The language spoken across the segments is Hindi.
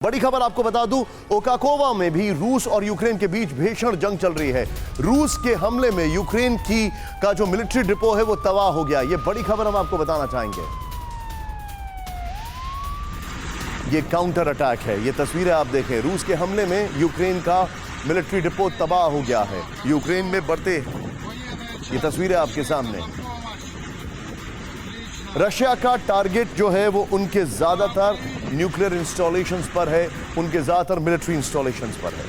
बड़ी खबर आपको बता दूं, ओकाकोवा में भी रूस और यूक्रेन के बीच भीषण जंग चल रही है। रूस के हमले में यूक्रेन का जो मिलिट्री डिपो है वो तबाह हो गया। ये बड़ी खबर हम आपको बताना चाहेंगे। ये काउंटर अटैक है। ये तस्वीरें आप देखें, रूस के हमले में यूक्रेन का मिलिट्री डिपो तबाह हो गया है। यूक्रेन में बढ़ते, ये तस्वीरें आपके सामने। रशिया का टारगेट जो है वो उनके ज्यादातर न्यूक्लियर इंस्टॉलेशंस पर है, उनके ज्यादातर मिलिट्री इंस्टॉलेशंस पर है।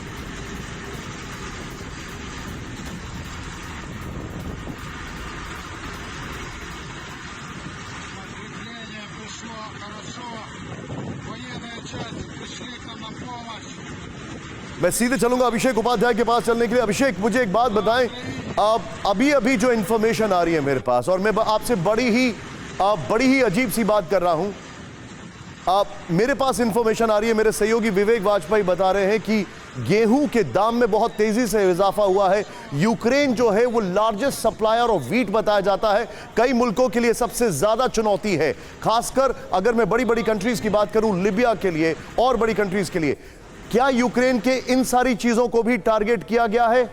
मैं सीधे चलूंगा अभिषेक उपाध्याय के पास चलने के लिए। अभिषेक, मुझे एक बात बताएं, अभी जो इंफॉर्मेशन आ रही है मेरे पास, और मैं आपसे बड़ी ही अजीब सी बात कर रहा हूं। मेरे पास इंफॉर्मेशन आ रही है, मेरे सहयोगी विवेक वाजपेयी बता रहे हैं कि गेहूं के दाम में बहुत तेजी से इजाफा हुआ है। यूक्रेन जो है वो लार्जेस्ट सप्लायर ऑफ व्हीट बताया जाता है। कई मुल्कों के लिए सबसे ज्यादा चुनौती है, खासकर अगर मैं बड़ी बड़ी कंट्रीज की बात करूं, लीबिया के लिए और बड़ी कंट्रीज के लिए। क्या यूक्रेन के इन सारी चीजों को भी टारगेट किया गया है?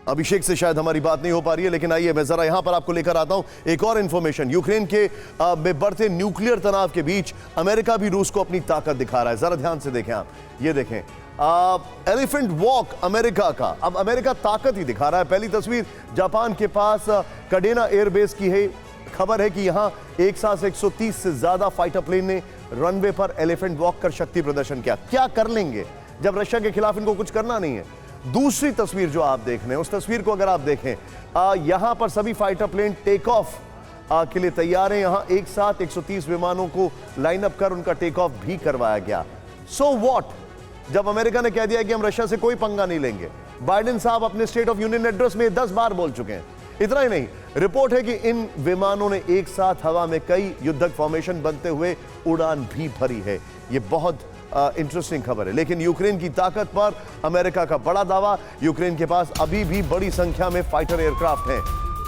अभिषेक से शायद हमारी बात नहीं हो पा रही है, लेकिन आइए मैं जरा यहां पर आपको लेकर आता हूं एक और इंफॉर्मेशन। यूक्रेन के में बढ़ते न्यूक्लियर तनाव के बीच अमेरिका भी रूस को अपनी ताकत दिखा रहा है। जरा ध्यान से देखें आप, ये देखें एलिफेंट वॉक अमेरिका का। अब अमेरिका ताकत ही दिखा रहा है। पहली तस्वीर जापान के पास कडेना एयरबेस की है। खबर है कि यहां एक साथ 130 से ज्यादा फाइटर प्लेन ने रनवे पर एलिफेंट वॉक कर शक्ति प्रदर्शन किया। क्या कर लेंगे जब रशिया के खिलाफ इनको कुछ करना नहीं है। दूसरी तस्वीर जो आप देख रहे हैं, उस तस्वीर को अगर आप देखें, यहां पर सभी फाइटर प्लेन टेक ऑफ के लिए तैयार हैं। यहां एक साथ 130 विमानों को लाइन अप कर उनका टेक ऑफ भी करवाया गया। सो व्हाट, जब अमेरिका ने कह दिया कि हम रशिया से कोई पंगा नहीं लेंगे। बाइडेन साहब अपने स्टेट ऑफ यूनियन एड्रेस में 10 बार बोल चुके हैं। इतना ही नहीं, रिपोर्ट है कि इन विमानों ने एक साथ हवा में कई युद्धक फॉर्मेशन बनते हुए उड़ान भी भरी है। यह बहुत इंटरेस्टिंग खबर है। लेकिन यूक्रेन की ताकत पर अमेरिका का बड़ा दावा, यूक्रेन के पास अभी भी बड़ी संख्या में फाइटर एयरक्राफ्ट हैं।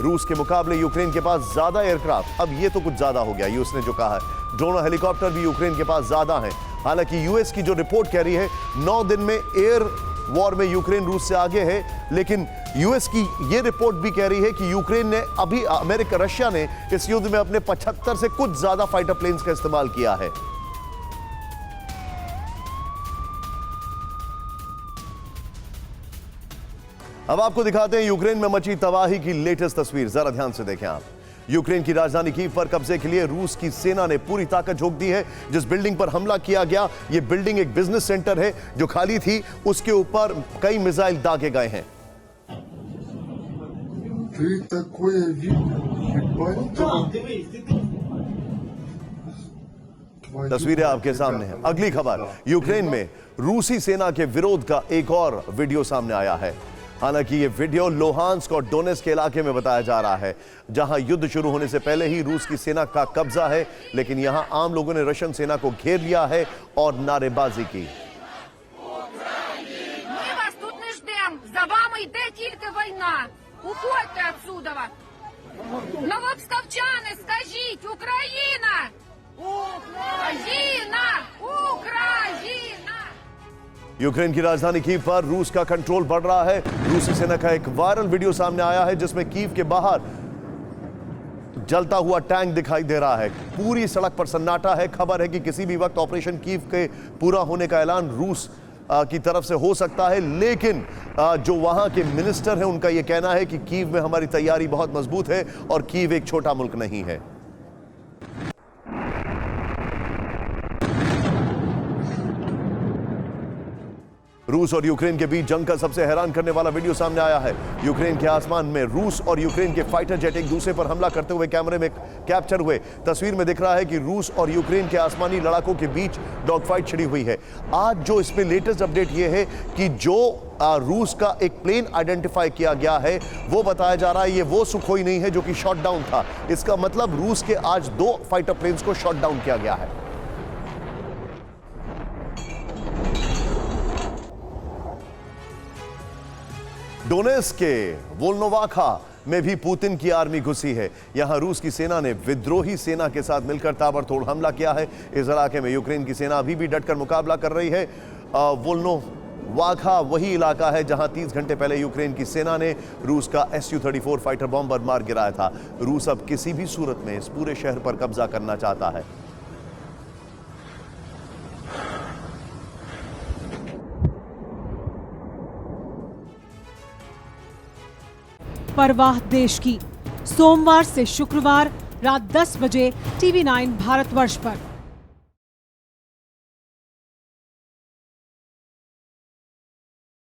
रूस के मुकाबले यूक्रेन के पास ज्यादा एयरक्राफ्ट। अब ये तो कुछ ज्यादा हो गया, यूएस ने जो कहा है। ड्रोन और हेलीकॉप्टर भी यूक्रेन के पास ज्यादा हैं। हालांकि यूएस की जो रिपोर्ट कह रही है 9 दिन में एयर वॉर में यूक्रेन रूस से आगे है, लेकिन यूएस की यह रिपोर्ट भी कह रही है कि यूक्रेन ने रशिया ने इस युद्ध में अपने 75 से कुछ ज्यादा फाइटर प्लेन्स का इस्तेमाल किया है। अब आपको दिखाते हैं यूक्रेन में मची तबाही की लेटेस्ट तस्वीर। जरा ध्यान से देखें आप। यूक्रेन की राजधानी कीव पर कब्जे के लिए रूस की सेना ने पूरी ताकत झोंक दी है। जिस बिल्डिंग पर हमला किया गया, यह बिल्डिंग एक बिजनेस सेंटर है जो खाली थी। उसके ऊपर कई मिसाइल दागे गए हैं। तस्वीरें आपके सामने हैं। अगली खबर, यूक्रेन में रूसी सेना के विरोध का एक और वीडियो सामने आया है। हालांकि ये वीडियो लोहांस्क और डोनेट्स्क के इलाके में बताया जा रहा है, जहां युद्ध शुरू होने से पहले ही रूस की सेना का कब्जा है। लेकिन यहां आम लोगों ने रशियन सेना को घेर लिया है और नारेबाजी की। यूक्रेन की राजधानी कीव पर रूस का कंट्रोल बढ़ रहा है। रूसी सेना का एक वायरल वीडियो सामने आया है जिसमें कीव के बाहर जलता हुआ टैंक दिखाई दे रहा है। पूरी सड़क पर सन्नाटा है। खबर है कि किसी भी वक्त ऑपरेशन कीव के पूरा होने का ऐलान रूस की तरफ से हो सकता है। लेकिन जो वहां के मिनिस्टर हैं, उनका यह कहना है कि कीव में हमारी तैयारी बहुत मजबूत है और कीव एक छोटा मुल्क नहीं है। रूस और यूक्रेन के बीच जंग का सबसे हैरान करने वाला वीडियो सामने आया है। यूक्रेन के आसमान में रूस और यूक्रेन के फाइटर जेट एक दूसरे पर हमला करते हुए कैमरे में कैप्चर हुए। तस्वीर में दिख रहा है कि रूस और यूक्रेन के आसमानी लड़ाकों के बीच डॉग फाइट छिड़ी हुई है। आज जो इसमें लेटेस्ट अपडेट यह है कि जो रूस का एक प्लेन आइडेंटिफाई किया गया है, वो बताया जा रहा है ये वो सुखोई नहीं है जो कि शॉट डाउन था। इसका मतलब रूस के आज 2 फाइटर प्लेन्स को शॉट डाउन किया गया है। डोनेट्स्क के वोल्नोवाखा में भी पुतिन की आर्मी घुसी है। यहां रूस की सेना ने विद्रोही सेना के साथ मिलकर ताबड़तोड़ हमला किया है। इस इलाके में यूक्रेन की सेना अभी भी डटकर मुकाबला कर रही है। वोल्नो वाघा वही इलाका है जहां 30 घंटे पहले यूक्रेन की सेना ने रूस का Su-34 फाइटर बॉम्बर मार गिराया था। रूस अब किसी भी सूरत में इस पूरे शहर पर कब्जा करना चाहता है। परवाह देश की, सोमवार से शुक्रवार रात 10 बजे TV9 भारतवर्ष पर।